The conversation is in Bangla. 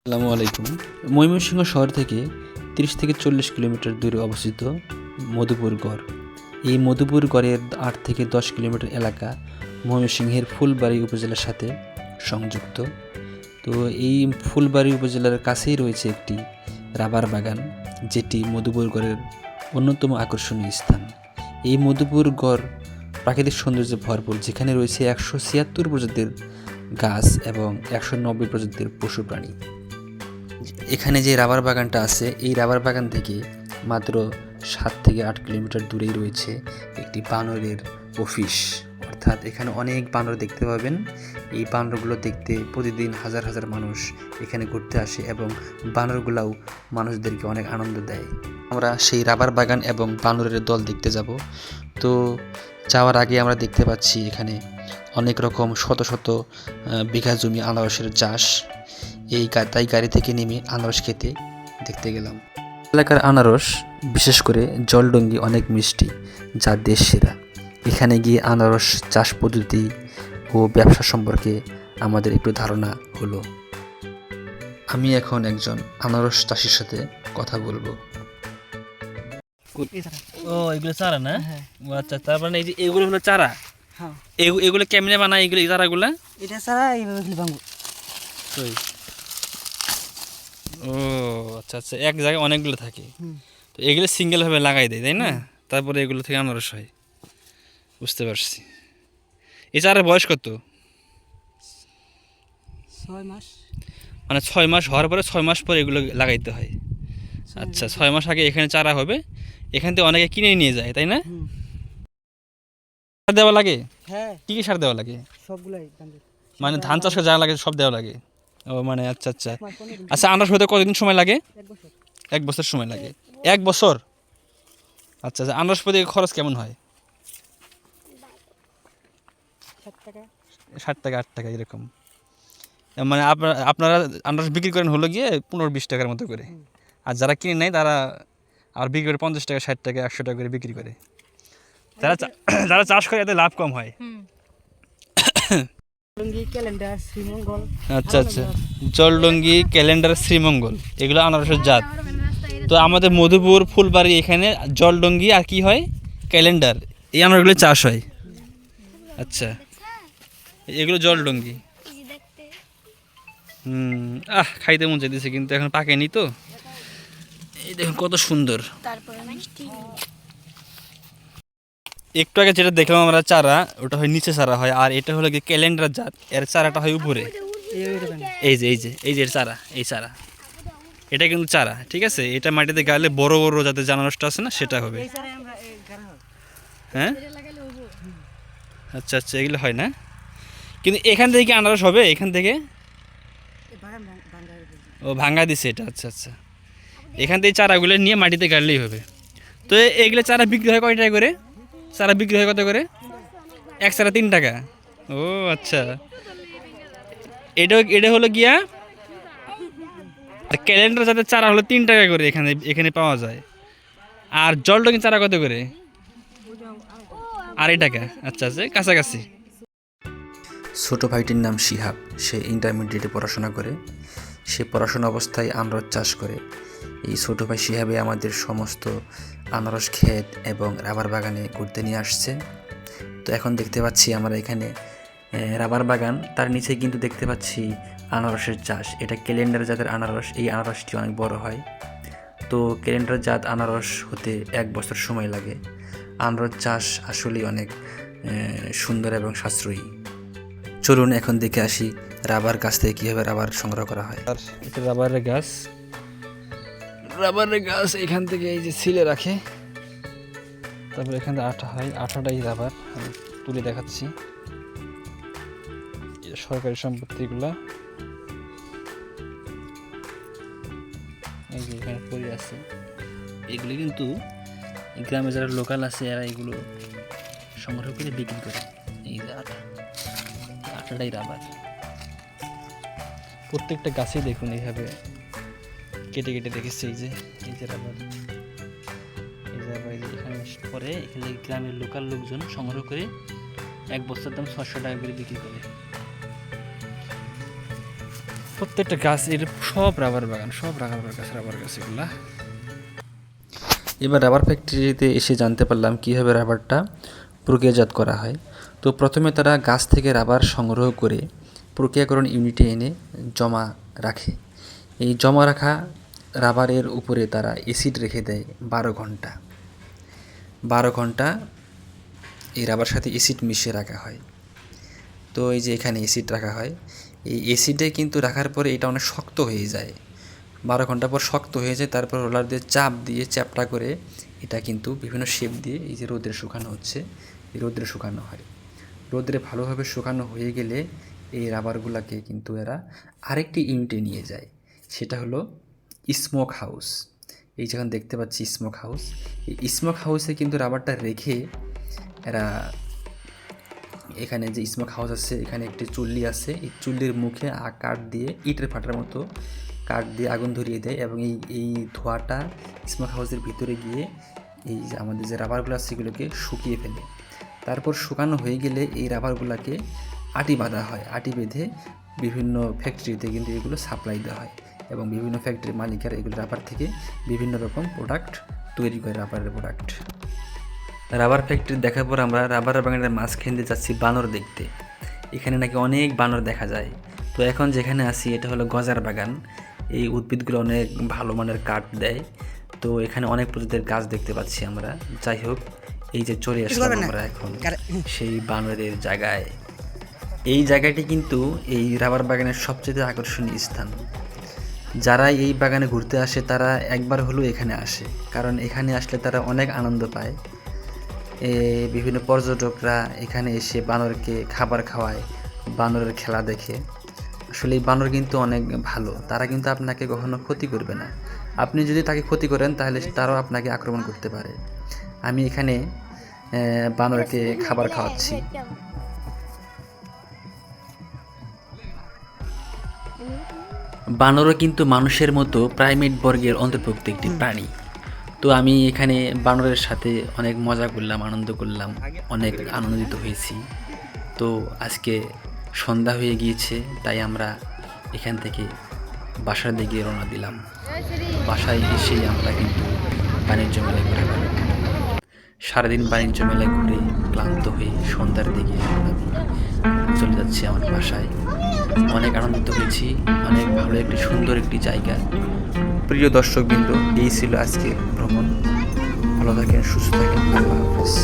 আসসালামু আলাইকুম। ময়মনসিংহ শহর থেকে ৩০ থেকে ৪০ কিলোমিটার দূরে অবস্থিত মধুপুর গড়। এই মধুপুর গড়ের ৮ থেকে ১০ কিলোমিটার এলাকা ময়মনসিংহের ফুলবাড়ী উপজেলার সাথে সংযুক্ত। তো এই ফুলবাড়ী উপজেলার কাছেই রয়েছে একটি রাবার বাগান, যেটি মধুপুর গড়ের অন্যতম আকর্ষণীয় স্থান। এই মধুপুর গড় প্রাকৃতিক সৌন্দর্যে ভরপুর, যেখানে রয়েছে ১৭৬ প্রজাতির গাছ এবং ১৯০ প্রজাতির পশু প্রাণী। এখানে যে রাবার বাগানটা আছে, এই রাবার বাগান থেকে মাত্র ৭ থেকে ৮ কিলোমিটার দূরেই রয়েছে একটি বানরের অফিস। অর্থাৎ এখানে অনেক বানর দেখতে পাবেন। এই বানরগুলো দেখতে প্রতিদিন হাজার হাজার মানুষ এখানে ঘুরতে আসে এবং বানরগুলাও মানুষদেরকে অনেক আনন্দ দেয়। আমরা সেই রাবার বাগান এবং বানরের দল দেখতে যাব। তো যাওয়ার আগে আমরা দেখতে পাচ্ছি এখানে অনেক রকম শত শত বিঘা জমি আনারসের চাষ। তাই গাড়ি থেকে নেমে আনারস খেতে দেখতে গেলাম। এলাকার আনারস, বিশেষ করে জলডঙ্গি, অনেক মিষ্টি, যা দেশ সেরা। এখানে গিয়ে আনারস চাষ পদ্ধতি ও ব্যবসা সম্পর্কে আমাদের একটু ধারণা হলো। আমি এখন একজন আনারস চাষির সাথে কথা বলবো। ও এগুলো চারা না? ও আচ্ছা, তার মানে এই যে এগুলো হলো চারা। হ্যাঁ, এগুলো কেমনে বানায় এগুলো, এই চারাগুলা? এটা ছাড়া এইভাবে খালি ভাঙবো। ও আচ্ছা আচ্ছা, এক জায়গায় অনেকগুলো থাকে, তো এগুলো সিঙ্গেল ভাবে লাগাই দেয়, তাই না? তারপরে এগুলো থেকে আনারস হয়। বুঝতে পারছি। এই চারার বয়স কত? 6 মাস। মানে 6 মাস হওয়ার পরে 6 মাস পরে এগুলো লাগাইতে হয়। আচ্ছা, 6 মাস আগে এখানে চারা হবে, এখান থেকে অনেকে কিনে নিয়ে যায়, তাই না? সার দেওয়া লাগে? হ্যাঁ, কী কী সার দেওয়া লাগে? সবগুলাই মানে ধান চাষ করে যা লাগে সব দেওয়া লাগে? ও মানে আচ্ছা আচ্ছা আচ্ছা। আনারস হতে কতদিন সময় লাগে? 1 বছর। 1 বছর সময় লাগে। 1 বছর? আচ্ছা আচ্ছা। আনারস প্রতি খরচ কেমন হয়? 7 টাকা। 60 টাকা 8 টাকা এরকম। মানে আপনারা আনারস বিক্রি করেন হলো গিয়ে 15-20 টাকার মতো করে, আর যারা কিনে নেয় তারা আর বিক্রি করে 50 টাকা 60 টাকা 100 টাকা করে বিক্রি করে। যারা চাষ করে এতে লাভ কম হয়। লুঙ্গি, ক্যালেন্ডার, শ্রীমঙ্গল। আচ্ছা আচ্ছা। জলডঙ্গি, ক্যালেন্ডার, শ্রীমঙ্গল এগুলো আনারসের জাত। তো আমাদের মধুপুর, ফুলবাড়ি, এখানে জলডঙ্গি আর কি হয়, ক্যালেন্ডার, এই আনারসগুলো চাষ হয়। আচ্ছা, এগুলো জলডঙ্গি। খাইতে মন চাইতেছে, কিন্তু এখন পাকেনি তো। এই দেখুন কত সুন্দর। একটু আগে যেটা দেখলাম আমরা চারা, ওটা হয় নিচে চারা হয়, আর এটা হলো কি ক্যালেন্ডার জাত, এর চারাটা হয় উপরে। এই যে এর চারা, এই চারা, এটা কিন্তু চারা, ঠিক আছে? এটা মাটিতে গালে বড় বড় যাতে আনারসটা আছে না, সেটা হবে। হ্যাঁ, আচ্ছা আচ্ছা, এগুলো হয় না, কিন্তু এখান থেকে কি আনারস হবে? এখান থেকে ও ভাঙা দিছে এটা। আচ্ছা আচ্ছা, এখান থেকে চারাগুলো নিয়ে মাটিতে গাড়লেই হবে। তো এইগুলো চারা বিক্রি হয় কয় টাকা করে? চারা বিক্রি হয় কত করে? এক চারা 3 টাকা। ও আচ্ছা, এটা হলো গিয়া ক্যালেন্ডার যাতে চারা হলো 3 টাকা করে এখানে পাওয়া যায়। আর জলডঙ্গি চারা কত করে? 2.5 টাকা। আচ্ছা আচ্ছা, কাছাকাছি। ছোট ভাইটির নাম শিহাব। সে ইন্টারমিডিয়েটে পড়াশোনা করে। সে পড়াশোনা অবস্থায় আনারস চাষ করে। এই ছোট ভাই শিহাবে আমাদের সমস্ত আনারস ক্ষেত এবং রাবার বাগানে ঘুরতে নিয়ে আসছে। তো এখন দেখতে পাচ্ছি আমরা এখানে রাবার বাগান, তার নিচে কিন্তু দেখতে পাচ্ছি আনারসের চাষ। এটা ক্যালেন্ডার জাতের আনারস। এই আনারসটি অনেক বড় হয়। তো ক্যালেন্ডার জাত আনারস হতে 1 বছর সময় লাগে। আনারস চাষ আসলেই অনেক সুন্দর এবং সাশ্রয়ী। চলুন এখন দেখে আসি রাবার গাছ থেকে কীভাবে রাবার সংগ্রহ করা হয়। আর এটা রাবারের গাছ। রাবারের গাছ এখান থেকে এই যে ছিলে রাখে, তারপর এখান থেকে আঠা হয়, আঠাটাই রাবার। আমি তুলে দেখাচ্ছি। সরকারি সম্পত্তিগুলা এই যে এখানে পড়ে আছে, এগুলো কিন্তু গ্রামে যারা লোকাল আছে এরা এগুলো সংগ্রহ করে বিক্রি করে। এই যে আঠাটাই রাবার। প্রত্যেকটা গাছেই দেখুন এইভাবে কেটে কেটে রেখেছে। এই যে রাবার, এই যে এখানে পরে এখানে গ্রামের লোকাল লোকজন সংগ্রহ করে 1 বস্তার দাম 600 টাকা করে বিক্রি করে। প্রত্যেকটা গাছ এর সব রাবার বাগান, সব রাবার গাছ এগুলা। এবার রাবার ফ্যাক্টরিতে এসে জানতে পারলাম কীভাবে রাবারটা প্রক্রিয়াজাত করা হয়। তো প্রথমে তারা গাছ থেকে রাবার সংগ্রহ করে প্রক্রিয়াকরণ ইউনিটে এনে জমা রাখে। এই জমা রাখা রাবারের উপরে তারা অ্যাসিড রেখে দেয় 12 ঘন্টা এই রাবার সাথে অ্যাসিড মিশিয়ে রাখা হয়। তো এই যে এখানে অ্যাসিড রাখা হয়, এই অ্যাসিডে কিন্তু রাখার পরে এটা অনেক শক্ত হয়ে যায়। 12 ঘন্টা পর শক্ত হয়ে যায়, তারপর রোলার দিয়ে চাপ দিয়ে চ্যাপটা করে এটা কিন্তু বিভিন্ন শেপ দিয়ে এই যে রোদে শুকানো হচ্ছে, এই রোদে শুকানো হয়। রোদে ভালোভাবে শুকানো হয়ে গেলে এই রাবারগুলোকে কিন্তু এরা আরেকটি ইউনিটে নিয়ে যায়, সেটা হলো স্মোক হাউস। এই যেখানে দেখতে পাচ্ছি স্মোক হাউস, এই স্মোক হাউসে কিন্তু রাবারটা রেখে এরা, এখানে যে স্মোক হাউস আছে এখানে একটি চুল্লি আছে, এই চুল্লির মুখে কাঠ দিয়ে ইটের ফাটার মতো কাঠ দিয়ে আগুন ধরিয়ে দেয় এবং এই ধোঁয়াটা স্মোক হাউসের ভিতরে গিয়ে এই যে আমাদের যে রাবারগুলো আছে সেগুলোকে শুকিয়ে ফেলে। তারপর শুকানো হয়ে গেলে এই রাবারগুলোকে আটি বাঁধা হয়, আটি বেঁধে বিভিন্ন ফ্যাক্টরিতে কিন্তু এগুলো সাপ্লাই দেওয়া হয় এবং বিভিন্ন ফ্যাক্টরির মালিকেরা এগুলো রাবার থেকে বিভিন্ন রকম প্রোডাক্ট তৈরি করে, রাবারের প্রোডাক্ট। রাবার ফ্যাক্টরি দেখার পর আমরা রাবার বাগানের মাঝখান দিয়ে যাচ্ছি বানর দেখতে। এখানে নাকি অনেক বানর দেখা যায়। তো এখন যেখানে আছি এটা হলো গজার বাগান। এই উদ্ভিদগুলো অনেক ভালো মানের কাঠ দেয়, তো এখানে অনেক প্রজাতির গাছ দেখতে পাচ্ছি আমরা। যাই হোক, এই যে চলে আসলাম আমরা এখন সেই বানরের জায়গায়। এই জায়গাটি কিন্তু এই রাবার বাগানের সবচেয়ে আকর্ষণীয় স্থান। যারা এই বাগানে ঘুরতে আসে তারা একবার হলেও এখানে আসে, কারণ এখানে আসলে তারা অনেক আনন্দ পায়। বিভিন্ন পর্যটকরা এখানে এসে বানরকে খাবার খাওয়ায়, বানরের খেলা দেখে। আসলে এই বানর কিন্তু অনেক ভালো, তারা কিন্তু আপনাকে কখনো ক্ষতি করবে না। আপনি যদি তাকে ক্ষতি করেন তাহলে তারাও আপনাকে আক্রমণ করতে পারে। আমি এখানে বানরকে খাবার খাওয়াচ্ছি। বানরও কিন্তু মানুষের মতো প্রাইমেট বর্গের অন্তর্ভুক্ত একটি প্রাণী। তো আমি এখানে বানরের সাথে অনেক মজা করলাম, আনন্দ করলাম, অনেক আনন্দিত হয়েছি। তো আজকে সন্ধ্যা হয়ে গিয়েছে, তাই আমরা এখান থেকে বাসার দিকে রওনা দিলাম। বাসায় এসেই আমরা কিন্তু বাণিজ্য মেলায় ঘুরে বেড়ালাম। সারাদিন বাণিজ্য মেলায় ঘুরে ক্লান্ত হয়ে সন্ধ্যার দিকে আমি চলে যাচ্ছি আমার বাসায়। অনেক আনন্দিত হয়েছি, অনেক ভালো একটি সুন্দর একটি জায়গা। প্রিয় দর্শকবৃন্দ, এই ছিল আজকে ভ্রমণ। ভালো থাকেন, সুস্থ থাকেন, আল্লাহ হাফেজ।